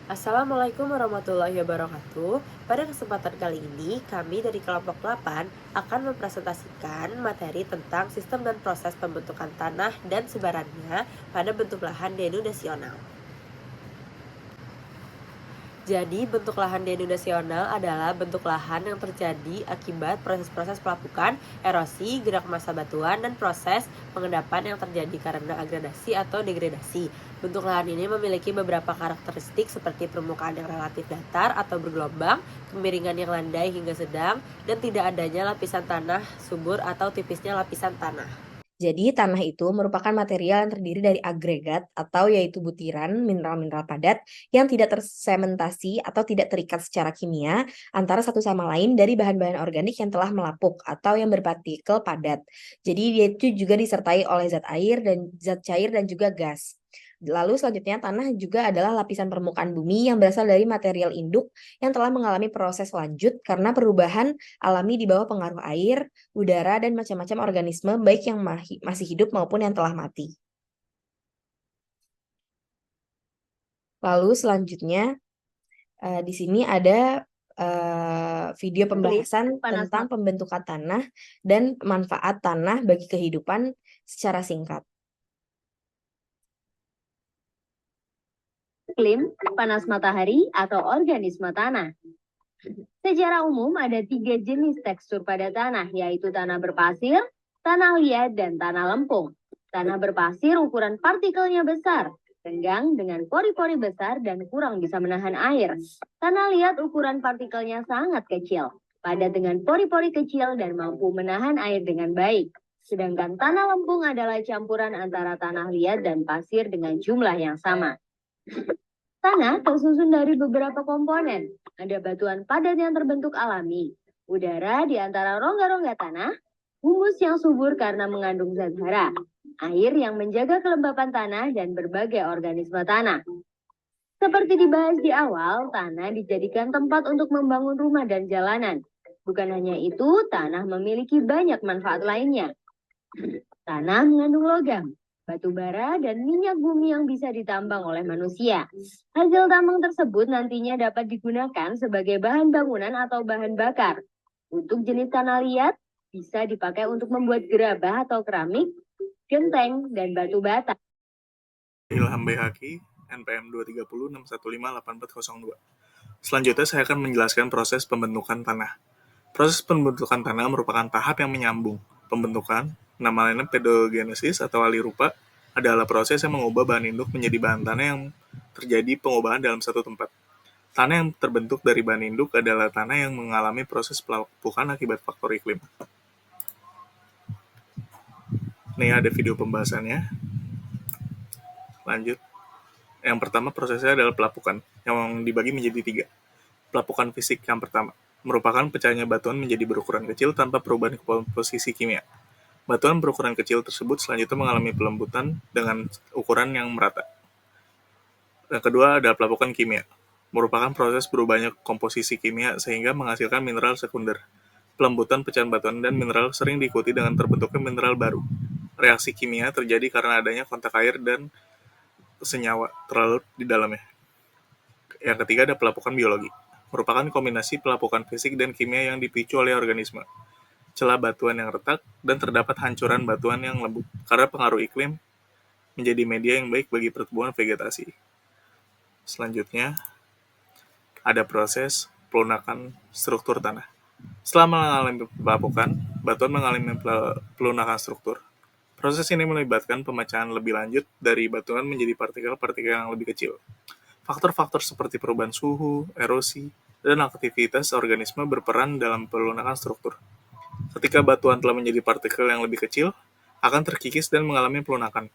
Assalamualaikum warahmatullahi wabarakatuh. Pada kesempatan kali ini, kami dari kelompok 8 akan mempresentasikan materi tentang sistem dan proses pembentukan tanah dan sebarannya pada bentuk lahan denudasisional. Jadi, bentuk lahan denudasisional adalah bentuk lahan yang terjadi akibat proses-proses pelapukan, erosi, gerak massa batuan, dan proses pengendapan yang terjadi karena agradasi atau degradasi. Bentuk lahan ini memiliki beberapa karakteristik seperti permukaan yang relatif datar atau bergelombang, kemiringan yang landai hingga sedang, dan tidak adanya lapisan tanah subur atau tipisnya lapisan tanah. Jadi, tanah itu merupakan material yang terdiri dari agregat atau yaitu butiran mineral-mineral padat yang tidak tersementasi atau tidak terikat secara kimia antara satu sama lain dari bahan-bahan organik yang telah melapuk atau yang berpartikel padat. Jadi, dia itu juga disertai oleh zat air dan zat cair dan juga gas. Lalu selanjutnya tanah juga adalah lapisan permukaan bumi yang berasal dari material induk yang telah mengalami proses lanjut karena perubahan alami di bawah pengaruh air, udara, dan macam-macam organisme baik yang masih hidup maupun yang telah mati. Lalu selanjutnya di sini ada video pembahasan tentang pembentukan tanah dan manfaat tanah bagi kehidupan secara singkat. Iklim, panas matahari, atau organisme tanah. Secara umum ada 3 jenis tekstur pada tanah, yaitu tanah berpasir, tanah liat, dan tanah lempung. Tanah berpasir ukuran partikelnya besar, renggang dengan pori-pori besar dan kurang bisa menahan air. Tanah liat ukuran partikelnya sangat kecil, padat dengan pori-pori kecil dan mampu menahan air dengan baik. Sedangkan tanah lempung adalah campuran antara tanah liat dan pasir dengan jumlah yang sama. Tanah tersusun dari beberapa komponen. Ada batuan padat yang terbentuk alami, udara di antara rongga-rongga tanah, humus yang subur karena mengandung zat hara, air yang menjaga kelembapan tanah, dan berbagai organisme tanah. Seperti dibahas di awal, tanah dijadikan tempat untuk membangun rumah dan jalanan. Bukan hanya itu, tanah memiliki banyak manfaat lainnya. Tanah mengandung logam, batu bara, dan minyak bumi yang bisa ditambang oleh manusia. Hasil tambang tersebut nantinya dapat digunakan sebagai bahan bangunan atau bahan bakar. Untuk jenis tanah liat, bisa dipakai untuk membuat gerabah atau keramik, genteng, dan batu bata. Ilham Bhaki, NPM 230615842. Selanjutnya saya akan menjelaskan proses pembentukan tanah. Proses pembentukan tanah merupakan tahap yang menyambung. Pembentukan, nama lainnya pedogenesis atau alih rupa, adalah proses yang mengubah bahan induk menjadi bahan tanah yang terjadi pengubahan dalam satu tempat. Tanah yang terbentuk dari bahan induk adalah tanah yang mengalami proses pelapukan akibat faktor iklim. Nih ada video pembahasannya. Lanjut. Yang pertama prosesnya adalah pelapukan, yang dibagi menjadi 3. Pelapukan fisik yang pertama merupakan pecahnya batuan menjadi berukuran kecil tanpa perubahan komposisi kimia. Batuan berukuran kecil tersebut selanjutnya mengalami pelembutan dengan ukuran yang merata. Yang kedua adalah pelapukan kimia, merupakan proses berubahnya komposisi kimia sehingga menghasilkan mineral sekunder. Pelembutan pecahan batuan dan mineral sering diikuti dengan terbentuknya mineral baru. Reaksi kimia terjadi karena adanya kontak air dan senyawa terlarut di dalamnya. Yang ketiga ada pelapukan biologi, merupakan kombinasi pelapukan fisik dan kimia yang dipicu oleh organisme. Celah batuan yang retak dan terdapat hancuran batuan yang lembut karena pengaruh iklim menjadi media yang baik bagi pertumbuhan vegetasi. Selanjutnya ada proses pelunakan struktur tanah. Setelah mengalami pelapukan, batuan mengalami pelunakan struktur. Proses ini melibatkan pemecahan lebih lanjut dari batuan menjadi partikel-partikel yang lebih kecil. Faktor-faktor seperti perubahan suhu, erosi, dan aktivitas organisme berperan dalam pelunakan struktur. Ketika batuan telah menjadi partikel yang lebih kecil, akan terkikis dan mengalami pelunakan.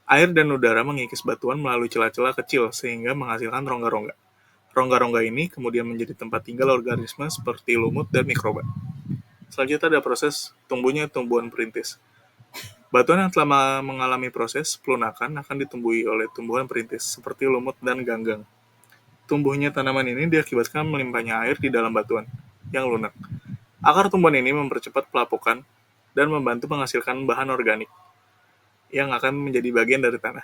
Air dan udara mengikis batuan melalui celah-celah kecil sehingga menghasilkan rongga-rongga. Rongga-rongga ini kemudian menjadi tempat tinggal organisme seperti lumut dan mikroba. Selanjutnya ada proses tumbuhnya tumbuhan perintis. Batuan yang telah mengalami proses pelunakan akan ditumbuhi oleh tumbuhan perintis seperti lumut dan ganggang. Tumbuhnya tanaman ini diakibatkan melimpahnya air di dalam batuan yang lunak. Akar tumbuhan ini mempercepat pelapukan dan membantu menghasilkan bahan organik yang akan menjadi bagian dari tanah.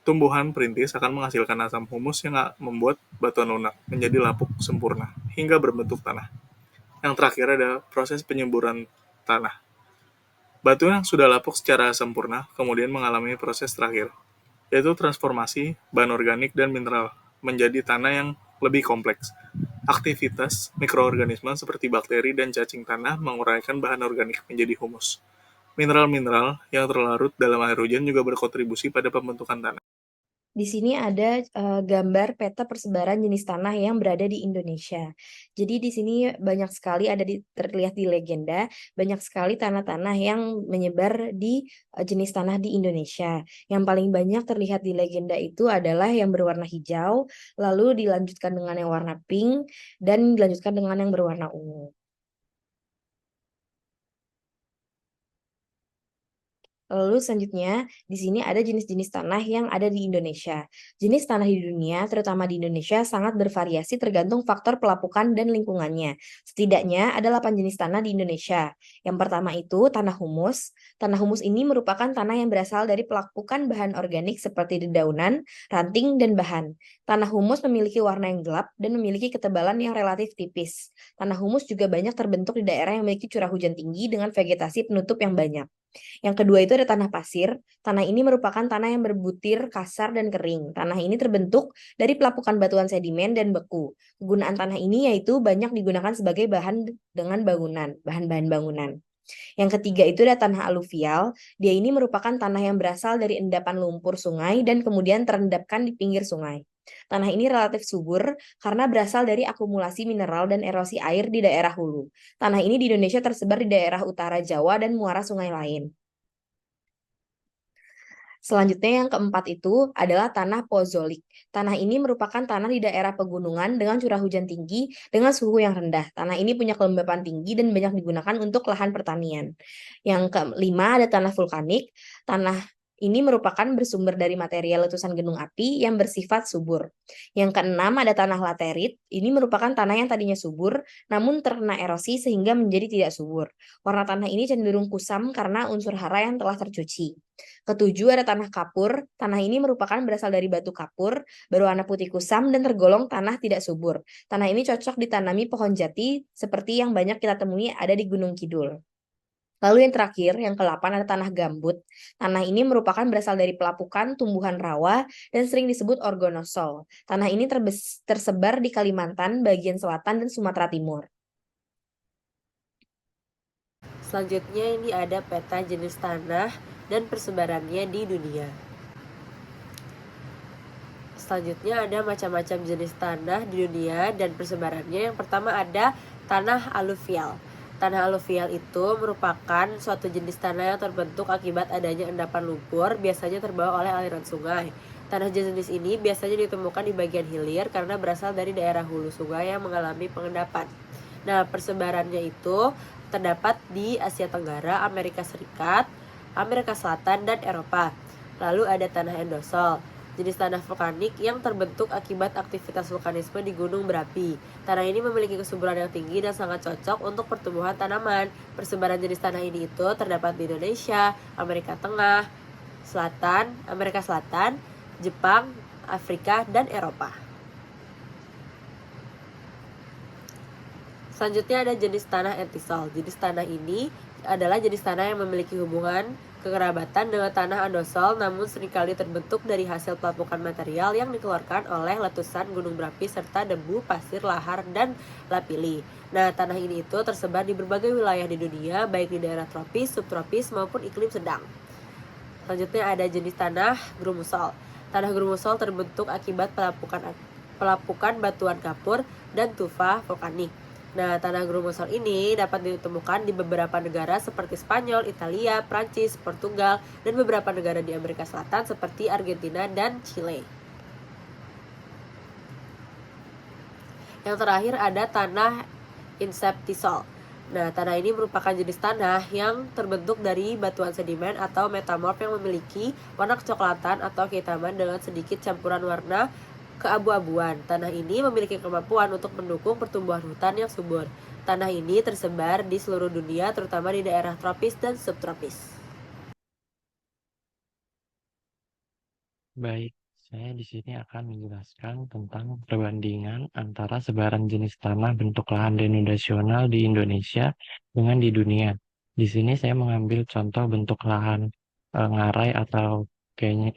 Tumbuhan perintis akan menghasilkan asam humus yang membuat batuan lunak menjadi lapuk sempurna hingga berbentuk tanah. Yang terakhir ada proses penyuburan tanah. Batu yang sudah lapuk secara sempurna kemudian mengalami proses terakhir, yaitu transformasi bahan organik dan mineral menjadi tanah yang lebih kompleks. Aktivitas mikroorganisme seperti bakteri dan cacing tanah menguraikan bahan organik menjadi humus. Mineral-mineral yang terlarut dalam air hujan juga berkontribusi pada pembentukan tanah. Di sini ada gambar peta persebaran jenis tanah yang berada di Indonesia. Jadi di sini banyak sekali terlihat di legenda, banyak sekali tanah-tanah yang menyebar di jenis tanah di Indonesia. Yang paling banyak terlihat di legenda itu adalah yang berwarna hijau, lalu dilanjutkan dengan yang warna pink, dan dilanjutkan dengan yang berwarna ungu. Lalu selanjutnya, di sini ada jenis-jenis tanah yang ada di Indonesia. Jenis tanah di dunia, terutama di Indonesia, sangat bervariasi tergantung faktor pelapukan dan lingkungannya. Setidaknya ada 8 jenis tanah di Indonesia. Yang pertama itu tanah humus. Tanah humus ini merupakan tanah yang berasal dari pelapukan bahan organik seperti dedaunan, ranting, dan bahan. Tanah humus memiliki warna yang gelap dan memiliki ketebalan yang relatif tipis. Tanah humus juga banyak terbentuk di daerah yang memiliki curah hujan tinggi dengan vegetasi penutup yang banyak. Yang kedua itu ada tanah pasir. Tanah ini merupakan tanah yang berbutir, kasar, dan kering. Tanah ini terbentuk dari pelapukan batuan sedimen dan beku. Kegunaan tanah ini yaitu banyak digunakan sebagai bahan dengan bahan-bahan bangunan. Yang ketiga itu ada tanah aluvial. Dia ini merupakan tanah yang berasal dari endapan lumpur sungai dan kemudian terendapkan di pinggir sungai. Tanah ini relatif subur karena berasal dari akumulasi mineral dan erosi air di daerah hulu. Tanah ini di Indonesia tersebar di daerah utara Jawa dan muara sungai lain. Selanjutnya yang keempat itu adalah tanah pozolik. Tanah ini merupakan tanah di daerah pegunungan dengan curah hujan tinggi dengan suhu yang rendah. Tanah ini punya kelembapan tinggi dan banyak digunakan untuk lahan pertanian. Yang kelima ada tanah vulkanik. Tanah ini merupakan bersumber dari material letusan gunung api yang bersifat subur. Yang keenam ada tanah laterit. Ini merupakan tanah yang tadinya subur namun terkena erosi sehingga menjadi tidak subur. Warna tanah ini cenderung kusam karena unsur hara yang telah tercuci. Ketujuh ada tanah kapur. Tanah ini merupakan berasal dari batu kapur, berwarna putih kusam dan tergolong tanah tidak subur. Tanah ini cocok ditanami pohon jati seperti yang banyak kita temui ada di Gunung Kidul. Lalu yang terakhir, yang ke-8 ada tanah gambut. Tanah ini merupakan berasal dari pelapukan tumbuhan rawa dan sering disebut orgonosol. Tanah ini tersebar di Kalimantan, bagian selatan, dan Sumatera Timur. Selanjutnya ini ada peta jenis tanah dan persebarannya di dunia. Selanjutnya ada macam-macam jenis tanah di dunia dan persebarannya. Yang pertama ada tanah aluvial. Tanah aluvial itu merupakan suatu jenis tanah yang terbentuk akibat adanya endapan lumpur, biasanya terbawa oleh aliran sungai. Tanah jenis ini biasanya ditemukan di bagian hilir karena berasal dari daerah hulu sungai yang mengalami pengendapan. Nah, persebarannya itu terdapat di Asia Tenggara, Amerika Serikat, Amerika Selatan, dan Eropa. Lalu ada tanah endosol, jenis tanah vulkanik yang terbentuk akibat aktivitas vulkanisme di gunung berapi. Tanah ini memiliki kesuburan yang tinggi dan sangat cocok untuk pertumbuhan tanaman. Persebaran jenis tanah ini itu terdapat di Indonesia, Amerika Tengah, Amerika Selatan, Jepang, Afrika, dan Eropa. Selanjutnya ada jenis tanah entisol. Jenis tanah ini adalah jenis tanah yang memiliki hubungan kekerabatan dengan tanah andosol, namun seringkali terbentuk dari hasil pelapukan material yang dikeluarkan oleh letusan gunung berapi serta debu, pasir, lahar, dan lapili. Nah, tanah ini itu tersebar di berbagai wilayah di dunia, baik di daerah tropis, subtropis, maupun iklim sedang. Selanjutnya ada jenis tanah grumusol. Tanah grumusol terbentuk akibat pelapukan batuan kapur dan tufa vulkanik. Nah, tanah grumusol ini dapat ditemukan di beberapa negara seperti Spanyol, Italia, Prancis, Portugal, dan beberapa negara di Amerika Selatan seperti Argentina dan Chile. Yang terakhir ada tanah inseptisol. Nah, tanah ini merupakan jenis tanah yang terbentuk dari batuan sedimen atau metamorf yang memiliki warna kecoklatan atau kehitaman dengan sedikit campuran warna keabu-abuan. Tanah ini memiliki kemampuan untuk mendukung pertumbuhan hutan yang subur. Tanah ini tersebar di seluruh dunia, terutama di daerah tropis dan subtropis. Baik, Saya di sini akan menjelaskan tentang perbandingan antara sebaran jenis tanah bentuk lahan denodasional di Indonesia dengan di dunia. Di sini saya mengambil contoh bentuk lahan ngarai atau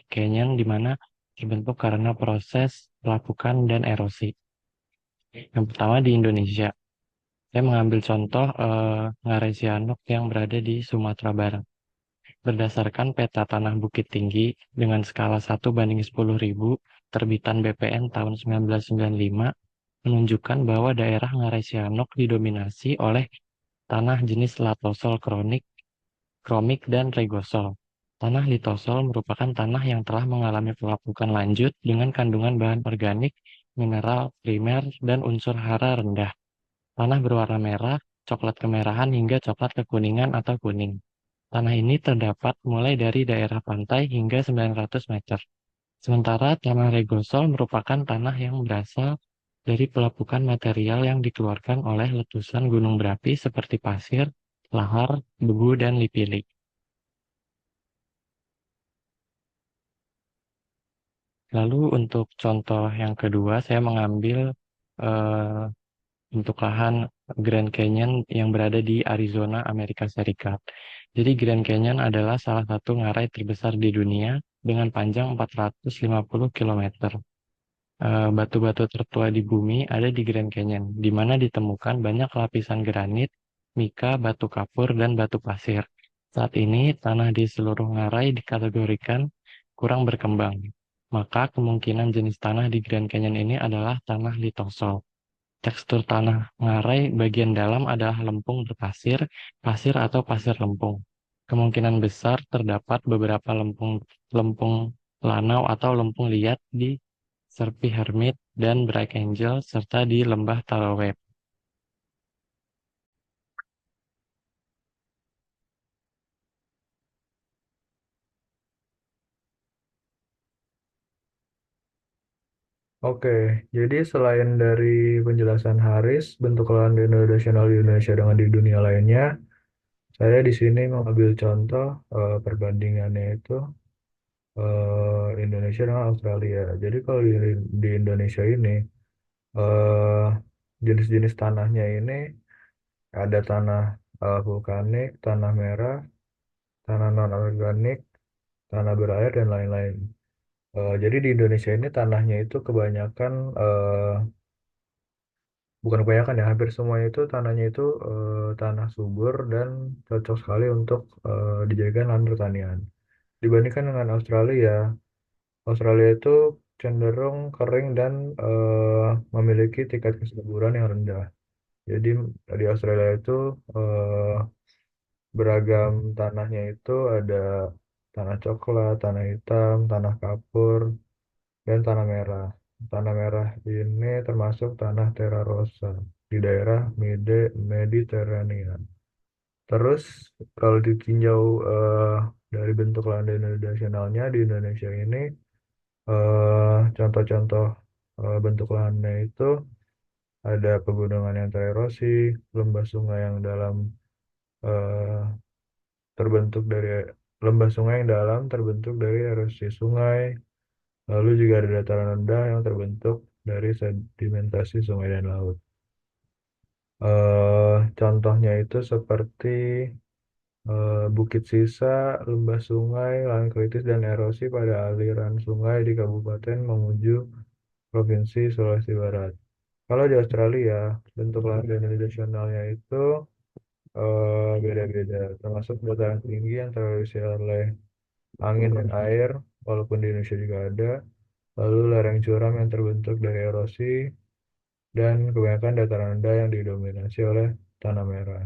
canyon di mana terbentuk karena proses pelapukan dan erosi. Yang pertama di Indonesia, saya mengambil contoh ngarai Sianuk yang berada di Sumatera Barat. Berdasarkan peta tanah Bukit Tinggi dengan skala 1:10.000 terbitan BPN tahun 1995 menunjukkan bahwa daerah Ngarai Sianok didominasi oleh tanah jenis latosol kromik dan regosol. Tanah litosol merupakan tanah yang telah mengalami pelapukan lanjut dengan kandungan bahan organik, mineral primer, dan unsur hara rendah. Tanah berwarna merah, coklat kemerahan hingga coklat kekuningan atau kuning. Tanah ini terdapat mulai dari daerah pantai hingga 900 meter. Sementara tanah regosol merupakan tanah yang berasal dari pelapukan material yang dikeluarkan oleh letusan gunung berapi seperti pasir, lahar, debu, dan lipili. Lalu untuk contoh yang kedua, saya mengambil eh, untuk lahan Grand Canyon yang berada di Arizona, Amerika Serikat. Jadi Grand Canyon adalah salah satu ngarai terbesar di dunia dengan panjang 450 km. Batu-batu tertua di bumi ada di Grand Canyon, di mana ditemukan banyak lapisan granit, mika, batu kapur, dan batu pasir. Saat ini, tanah di seluruh ngarai dikategorikan kurang berkembang. Maka kemungkinan jenis tanah di Grand Canyon ini adalah tanah litosol. Tekstur tanah ngarai bagian dalam adalah lempung berpasir, pasir atau pasir lempung. Kemungkinan besar terdapat beberapa lempung lanau atau lempung liat di Serpi Hermit dan Bright Angel serta di lembah Taloweb. Oke, jadi selain dari penjelasan Haris, bentuk lahan denodasional di Indonesia dengan di dunia lainnya, saya di sini mengambil contoh perbandingannya itu Indonesia dengan Australia. Jadi kalau di Indonesia ini, eh, jenis-jenis tanahnya ini ada tanah vulkanik, tanah merah, tanah non-organik, tanah berair, dan lain-lain. Jadi di Indonesia ini tanahnya itu kebanyakan bukan kebanyakan ya, hampir semuanya itu tanahnya itu tanah subur dan cocok sekali untuk dijadikan lahan pertanian. Dibandingkan dengan Australia, Australia itu cenderung kering dan memiliki tingkat kesuburan yang rendah. Jadi di Australia itu eh, beragam tanahnya itu ada tanah coklat, tanah hitam, tanah kapur, dan tanah merah. Tanah merah ini termasuk tanah terra rosa di daerah Mediterania. Terus kalau ditinjau dari bentuk lahan nasionalnya di Indonesia ini, contoh-contoh bentuk lahannya itu ada pegunungan yang tererosi, lembah sungai yang dalam eh, terbentuk dari lembah sungai yang dalam terbentuk dari erosi sungai, lalu juga ada dataran rendah yang terbentuk dari sedimentasi sungai dan laut. Contohnya itu seperti bukit sisa, lembah sungai, lahan kritis, dan erosi pada aliran sungai di Kabupaten Mamuju, Provinsi Sulawesi Barat. Kalau di Australia, bentuk lahan nasionalnya itu beda-beda, termasuk dataran tinggi yang terisi oleh angin dan air, walaupun di Indonesia juga ada, lalu lereng curam yang terbentuk dari erosi, dan kebanyakan dataran rendah yang didominasi oleh tanah merah.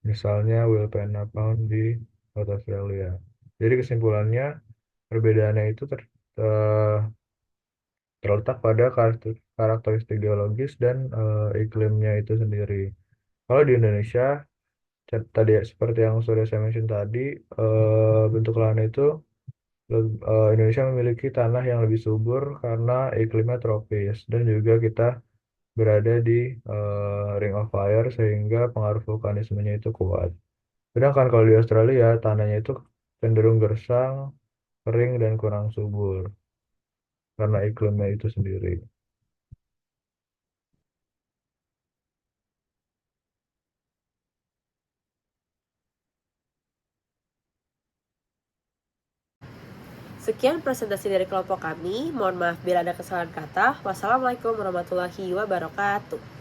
Misalnya Wilpena Pound di South Australia. Jadi kesimpulannya, perbedaannya itu terletak pada karakteristik geologis dan iklimnya itu sendiri. Kalau di Indonesia, tadi seperti yang sudah saya mention tadi, bentuk lahan itu Indonesia memiliki tanah yang lebih subur karena iklimnya tropis dan juga kita berada di Ring of Fire sehingga pengaruh vulkanismenya itu kuat. Sedangkan kalau di Australia tanahnya itu cenderung gersang, kering dan kurang subur. karena iklimnya itu sendiri. Sekian presentasi dari kelompok kami. Mohon maaf bila ada kesalahan kata. Wassalamualaikum warahmatullahi wabarakatuh.